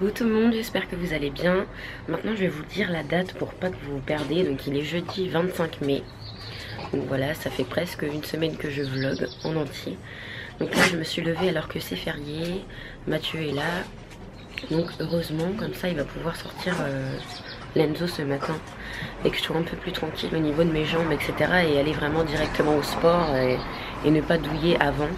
Coucou tout le monde, j'espère que vous allez bien. Maintenant je vais vous dire la date pour pas que vous vous perdez. Donc il est jeudi 25 mai. Donc voilà, ça fait presque une semaine que je vlog en entier. Donc là je me suis levée alors que c'est férié. Mathieu est là. Donc heureusement, comme ça il va pouvoir sortir Lenzo ce matin. Et que je sois un peu plus tranquille au niveau de mes jambes, etc. Et aller vraiment directement au sport et ne pas douiller avant.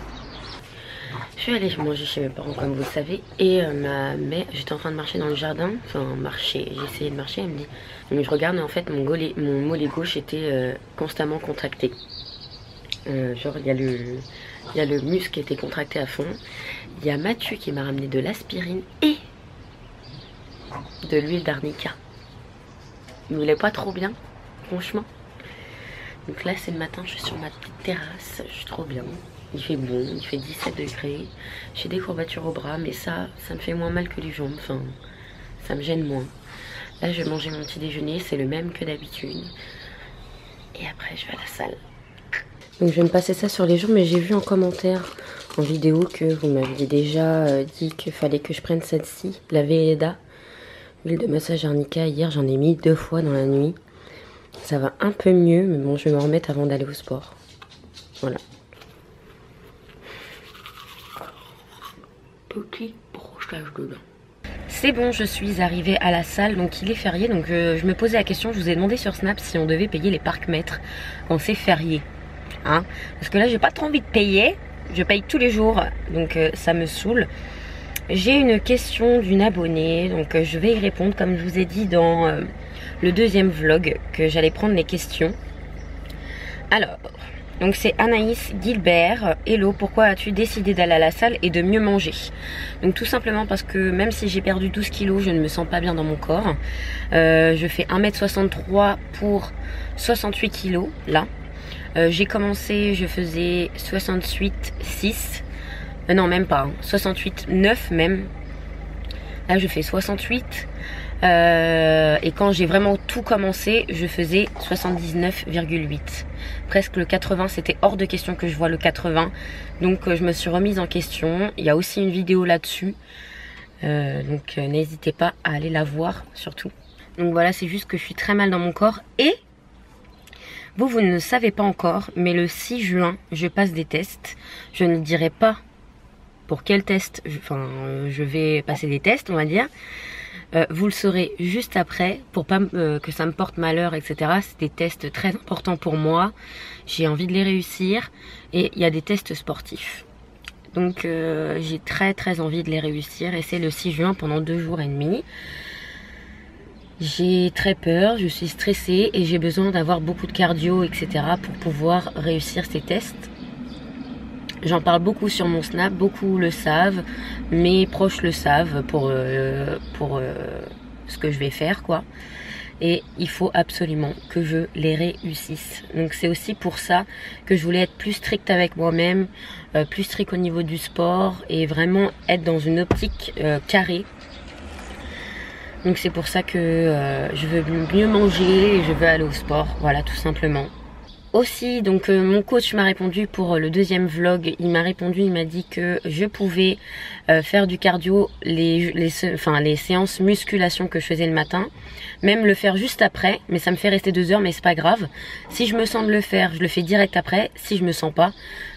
Je suis allée manger chez mes parents comme vous le savez. Et ma mère, j'étais en train de marcher dans le jardin. Enfin marcher, j'ai essayé de marcher. Elle me dit, mais je regarde et en fait mon mollet gauche était constamment contracté. Genre il y a le muscle qui était contracté à fond. Il y a Mathieu qui m'a ramené de l'aspirine et de l'huile d'arnica. Il voulait pas trop bien, franchement. Donc là c'est le matin, je suis sur ma petite terrasse, je suis trop bien. Il fait bon, il fait 17 degrés. J'ai des courbatures au bras, mais ça me fait moins mal que les jambes. Enfin, ça me gêne moins. Là, je vais manger mon petit déjeuner, c'est le même que d'habitude. Et après, je vais à la salle. Donc, je vais me passer ça sur les jambes, mais j'ai vu en commentaire, en vidéo, que vous m'aviez déjà dit qu'il fallait que je prenne celle-ci, la Velleda, huile de massage arnica. Hier, j'en ai mis 2 fois dans la nuit. Ça va un peu mieux, mais bon, je vais m'en remettre avant d'aller au sport. Voilà. Petit brochage dedans. C'est bon, je suis arrivée à la salle, donc il est férié. Donc je me posais la question, je vous ai demandé sur Snap si on devait payer les parcs-mètres quand c'est férié. Hein? Parce que là, j'ai pas trop envie de payer. Je paye tous les jours, donc ça me saoule. J'ai une question d'une abonnée, donc je vais y répondre comme je vous ai dit dans le deuxième vlog que j'allais prendre les questions. Alors, donc c'est Anaïs Gilbert. Hello, pourquoi as-tu décidé d'aller à la salle et de mieux manger? Donc tout simplement parce que même si j'ai perdu 12 kilos, je ne me sens pas bien dans mon corps. Je fais 1m63 pour 68 kilos là. J'ai commencé, je faisais 68,6. Non, même pas, hein, 68,9 même. Là je fais 68. Et quand j'ai vraiment tout commencé, je faisais 79,8. Presque le 80, c'était hors de question que je vois le 80. Donc je me suis remise en question. Il y a aussi une vidéo là-dessus. Donc n'hésitez pas à aller la voir surtout. Donc voilà, c'est juste que je suis très mal dans mon corps. Et vous ne le savez pas encore, mais le 6 juin, je passe des tests. Je ne dirai pas pour quel test. Je vais passer des tests, on va dire. Vous le saurez juste après pour pas que ça me porte malheur, etc. C'est des tests très importants pour moi. J'ai envie de les réussir et il y a des tests sportifs. Donc j'ai très envie de les réussir et c'est le 6 juin pendant 2 jours et demi. J'ai très peur, je suis stressée et j'ai besoin d'avoir beaucoup de cardio, etc. pour pouvoir réussir ces tests. J'en parle beaucoup sur mon Snap, beaucoup le savent, mes proches le savent pour ce que je vais faire, quoi. Et il faut absolument que je les réussisse. Donc c'est aussi pour ça que je voulais être plus stricte avec moi-même, plus stricte au niveau du sport et vraiment être dans une optique carrée. Donc c'est pour ça que je veux mieux manger et je veux aller au sport, voilà, tout simplement. Aussi, donc mon coach m'a répondu pour le deuxième vlog, il m'a dit que je pouvais faire du cardio, les séances musculation que je faisais le matin, même le faire juste après, mais ça me fait rester 2 heures, mais c'est pas grave. Si je me sens de le faire, je le fais direct après, si je me sens pas,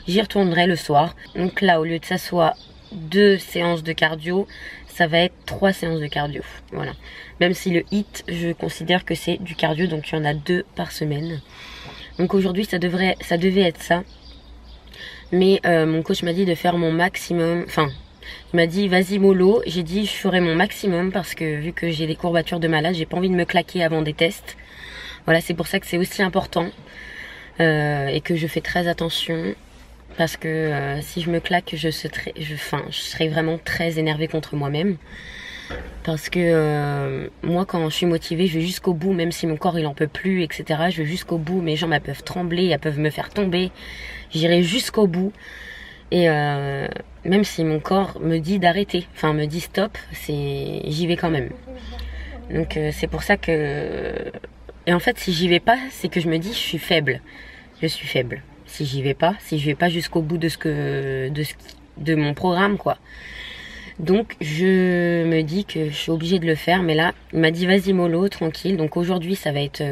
j'y retournerai le soir. Donc là, au lieu de ça soit 2 séances de cardio, ça va être 3 séances de cardio, voilà. Même si le HIIT, je considère que c'est du cardio, donc il y en a 2 par semaine. Donc aujourd'hui ça devait être ça. Mais mon coach m'a dit de faire mon maximum. Enfin, il m'a dit vas-y mollo. J'ai dit je ferai mon maximum parce que vu que j'ai des courbatures de malade, j'ai pas envie de me claquer avant des tests. Voilà, c'est pour ça que c'est aussi important. Et que je fais très attention. Parce que si je me claque, je serai vraiment très énervée contre moi-même. Parce que moi quand je suis motivée, je vais jusqu'au bout, même si mon corps il en peut plus, etc. Je vais jusqu'au bout, mes jambes elles peuvent trembler, elles peuvent me faire tomber. J'irai jusqu'au bout. Et même si mon corps me dit d'arrêter, enfin me dit stop, j'y vais quand même. Donc c'est pour ça que... Et en fait si j'y vais pas, c'est que je me dis je suis faible. Je suis faible. Si je vais pas jusqu'au bout de mon programme, quoi. Donc je me dis que je suis obligée de le faire. Mais là, il m'a dit vas-y mollo, tranquille. Donc aujourd'hui, ça va être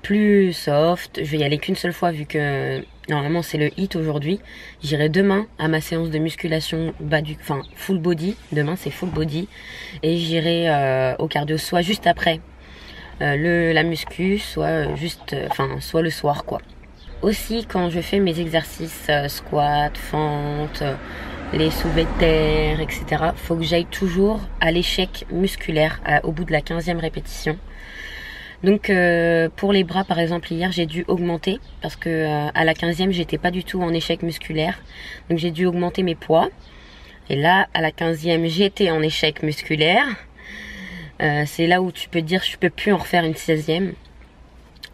plus soft. Je vais y aller qu'une seule fois vu que normalement c'est le hit aujourd'hui. J'irai demain à ma séance de musculation full body. Demain c'est full body. Et j'irai au cardio soit juste après la muscu, soit soit le soir quoi. Aussi quand je fais mes exercices squat, fente, les soulevés de terre, etc. Faut que j'aille toujours à l'échec musculaire au bout de la 15e répétition. Donc pour les bras par exemple hier j'ai dû augmenter parce que à la 15e j'étais pas du tout en échec musculaire. Donc j'ai dû augmenter mes poids. Et là à la 15e j'étais en échec musculaire. C'est là où tu peux te dire je peux plus en refaire une 16e.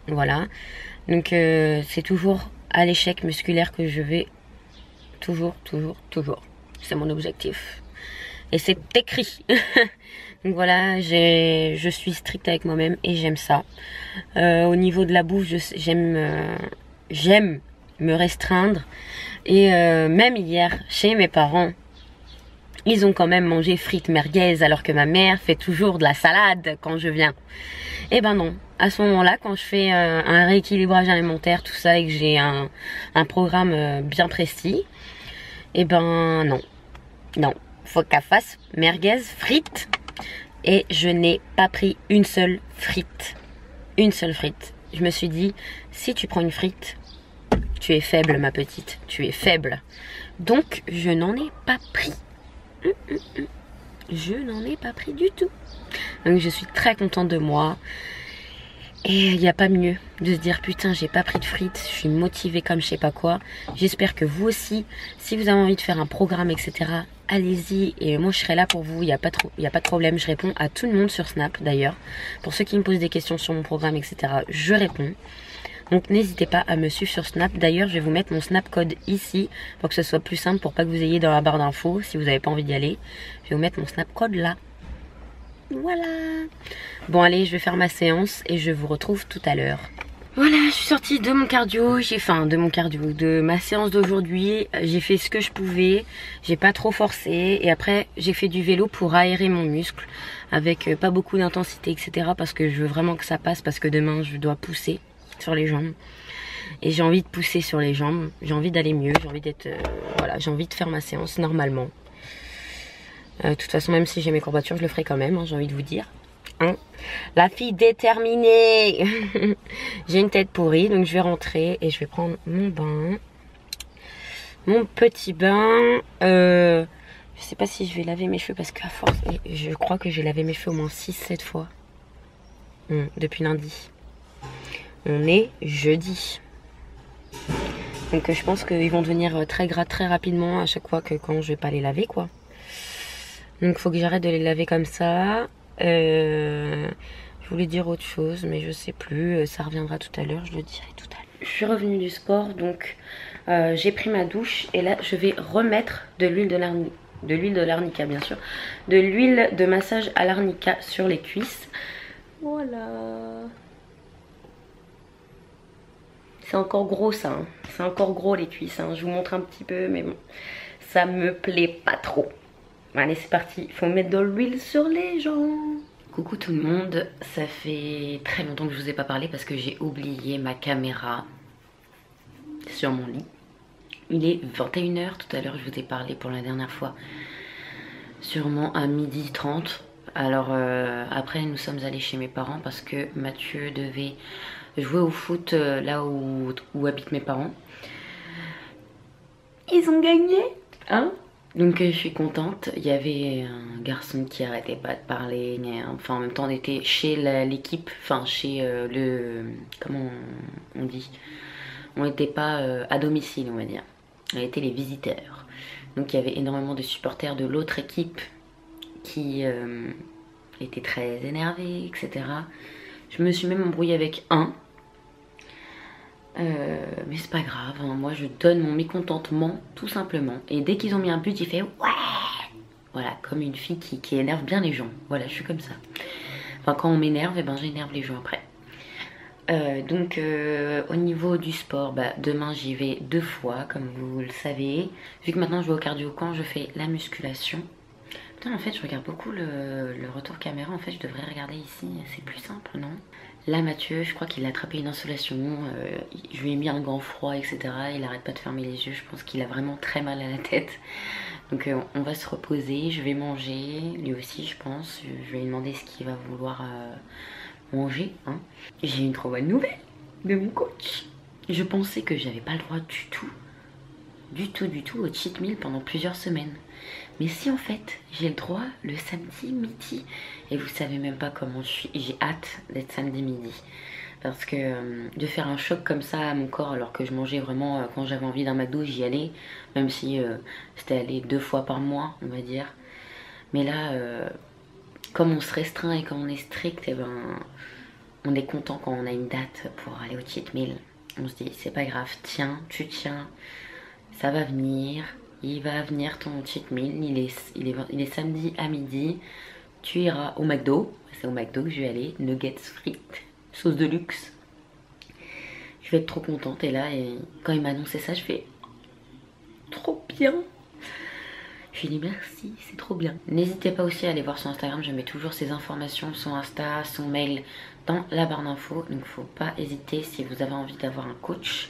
Voilà. Donc c'est toujours à l'échec musculaire que je vais. Toujours. C'est mon objectif. Et c'est écrit. Donc voilà, je suis stricte avec moi-même et j'aime ça. Au niveau de la bouffe, j'aime me restreindre. Et même hier, chez mes parents, ils ont quand même mangé frites merguez alors que ma mère fait toujours de la salade quand je viens. Eh ben non, à ce moment-là, quand je fais un rééquilibrage alimentaire, tout ça, et que j'ai un programme bien précis, eh ben non, faut qu'elle fasse merguez, frites. Et je n'ai pas pris une seule frite. Une seule frite. Je me suis dit, si tu prends une frite, tu es faible ma petite, tu es faible. Donc je n'en ai pas pris. Je n'en ai pas pris du tout. Donc je suis très contente de moi. Et il n'y a pas mieux de se dire putain j'ai pas pris de frites, je suis motivée comme je sais pas quoi. J'espère que vous aussi, si vous avez envie de faire un programme etc, allez-y et moi je serai là pour vous, il n'y a pas de problème. Je réponds à tout le monde sur Snap d'ailleurs. Pour ceux qui me posent des questions sur mon programme etc, je réponds. Donc n'hésitez pas à me suivre sur Snap. D'ailleurs je vais vous mettre mon Snap code ici pour que ce soit plus simple, pour pas que vous ayez dans la barre d'infos si vous n'avez pas envie d'y aller. Je vais vous mettre mon Snap code là. Voilà. Bon allez, je vais faire ma séance et je vous retrouve tout à l'heure. Voilà, je suis sortie de mon cardio, de ma séance d'aujourd'hui. J'ai fait ce que je pouvais, j'ai pas trop forcé. Et après, j'ai fait du vélo pour aérer mon muscle avec pas beaucoup d'intensité, etc. Parce que je veux vraiment que ça passe, parce que demain, je dois pousser sur les jambes. Et j'ai envie de pousser sur les jambes, j'ai envie d'aller mieux, j'ai envie d'être... voilà, j'ai envie de faire ma séance normalement. De toute façon, même si j'ai mes courbatures, je le ferai quand même, hein, j'ai envie de vous dire. Hein, la fille déterminée. J'ai une tête pourrie, donc je vais rentrer et je vais prendre mon bain. Mon petit bain. Je sais pas si je vais laver mes cheveux parce qu'à force, je crois que j'ai lavé mes cheveux au moins 6-7 fois. Depuis lundi. On est jeudi. Donc je pense qu'ils vont devenir très gras très rapidement à chaque fois que quand je vais pas les laver quoi. Donc faut que j'arrête de les laver comme ça. Je voulais dire autre chose mais je sais plus, ça reviendra tout à l'heure, je le dirai tout à l'heure. Je suis revenue du sport donc j'ai pris ma douche et là je vais remettre de l'huile de l'arnica bien sûr, de l'huile de massage à l'arnica sur les cuisses. Voilà. C'est encore gros ça, hein. C'est encore gros les cuisses, hein. Je vous montre un petit peu mais bon, ça me plaît pas trop. Allez c'est parti, il faut mettre de l'huile sur les jambes. Coucou tout le monde, ça fait très longtemps que je vous ai pas parlé parce que j'ai oublié ma caméra sur mon lit. Il est 21 h, tout à l'heure je vous ai parlé pour la dernière fois sûrement à 12h30. Alors après nous sommes allés chez mes parents parce que Mathieu devait jouer au foot là où habitent mes parents. Ils ont gagné, hein? Donc je suis contente. Il y avait un garçon qui arrêtait pas de parler. Enfin en même temps on était chez l'équipe, enfin chez le... comment on dit? On n'était pas à domicile on va dire. On était les visiteurs. Donc il y avait énormément de supporters de l'autre équipe qui étaient très énervés, etc. Je me suis même embrouillée avec un. Mais c'est pas grave, hein. Moi je donne mon mécontentement tout simplement. Et dès qu'ils ont mis un but, il fait ouais. Voilà, comme une fille qui énerve bien les gens. Voilà, je suis comme ça. Enfin quand on m'énerve, et ben j'énerve les gens après. Donc au niveau du sport, bah, demain j'y vais 2 fois comme vous le savez. Vu que maintenant je vais au cardio quand je fais la musculation. Putain, en fait, je regarde beaucoup le retour caméra. En fait, je devrais regarder ici. C'est plus simple, non? Là, Mathieu, je crois qu'il a attrapé une insolation. Je lui ai mis un grand froid, etc. Il arrête pas de fermer les yeux. Je pense qu'il a vraiment très mal à la tête. Donc, on va se reposer. Je vais manger. Lui aussi, je pense. Je vais lui demander ce qu'il va vouloir manger. Hein. J'ai une trop bonne nouvelle de mon coach. Je pensais que j'avais pas le droit du tout au cheat meal pendant plusieurs semaines. Mais si en fait j'ai le droit le samedi midi, et vous savez même pas comment je suis, j'ai hâte d'être samedi midi. Parce que de faire un choc comme ça à mon corps alors que je mangeais vraiment quand j'avais envie d'un McDo, j'y allais. Même si c'était aller 2 fois par mois, on va dire. Mais là, comme on se restreint et quand on est strict, et ben, on est content quand on a une date pour aller au cheat meal. On se dit c'est pas grave, tiens, tu tiens, ça va venir. Il va venir ton cheat meal, il est samedi à midi. Tu iras au McDo, c'est au McDo que je vais aller, nuggets frites, sauce de luxe. Je vais être trop contente et là, quand il m'a annoncé ça, je fais trop bien. Je lui dis merci, c'est trop bien. N'hésitez pas aussi à aller voir son Instagram, je mets toujours ses informations, son Insta, son mail dans la barre d'infos. Donc faut pas hésiter si vous avez envie d'avoir un coach.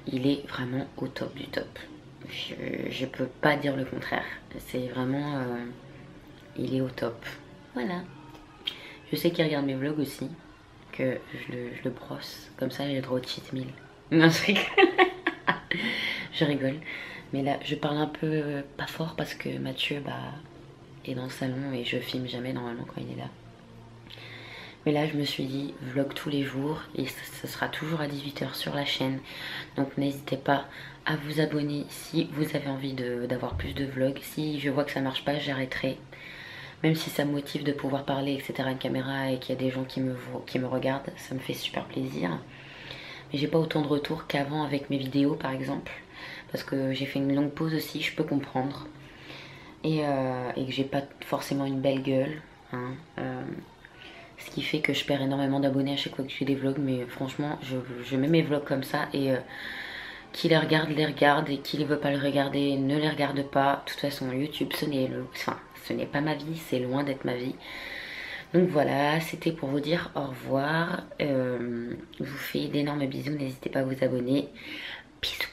Il est vraiment au top du top. Je peux pas dire le contraire. C'est vraiment... il est au top. Voilà. Je sais qu'il regarde mes vlogs aussi. Que je le brosse. Comme ça, j'ai le droit au cheat meal. Non, je rigole. Je rigole. Mais là, je parle un peu pas fort parce que Mathieu est dans le salon et je filme jamais normalement quand il est là. Mais là, je me suis dit, vlog tous les jours et ce sera toujours à 18 h sur la chaîne. Donc n'hésitez pas à vous abonner si vous avez envie d'avoir plus de vlogs. Si je vois que ça marche pas, j'arrêterai. Même si ça me motive de pouvoir parler, etc. à une caméra et qu'il y a des gens qui me regardent, ça me fait super plaisir. Mais j'ai pas autant de retours qu'avant avec mes vidéos par exemple. Parce que j'ai fait une longue pause aussi, je peux comprendre. Et que j'ai pas forcément une belle gueule. Hein. Ce qui fait que je perds énormément d'abonnés à chaque fois que je fais des vlogs. Mais franchement, je mets mes vlogs comme ça. Et qui les regarde. Et qui ne veut pas le regarder, ne les regarde pas. De toute façon, YouTube, ce n'est pas ma vie. C'est loin d'être ma vie. Donc voilà, c'était pour vous dire au revoir. Je vous fais d'énormes bisous. N'hésitez pas à vous abonner. Bisous.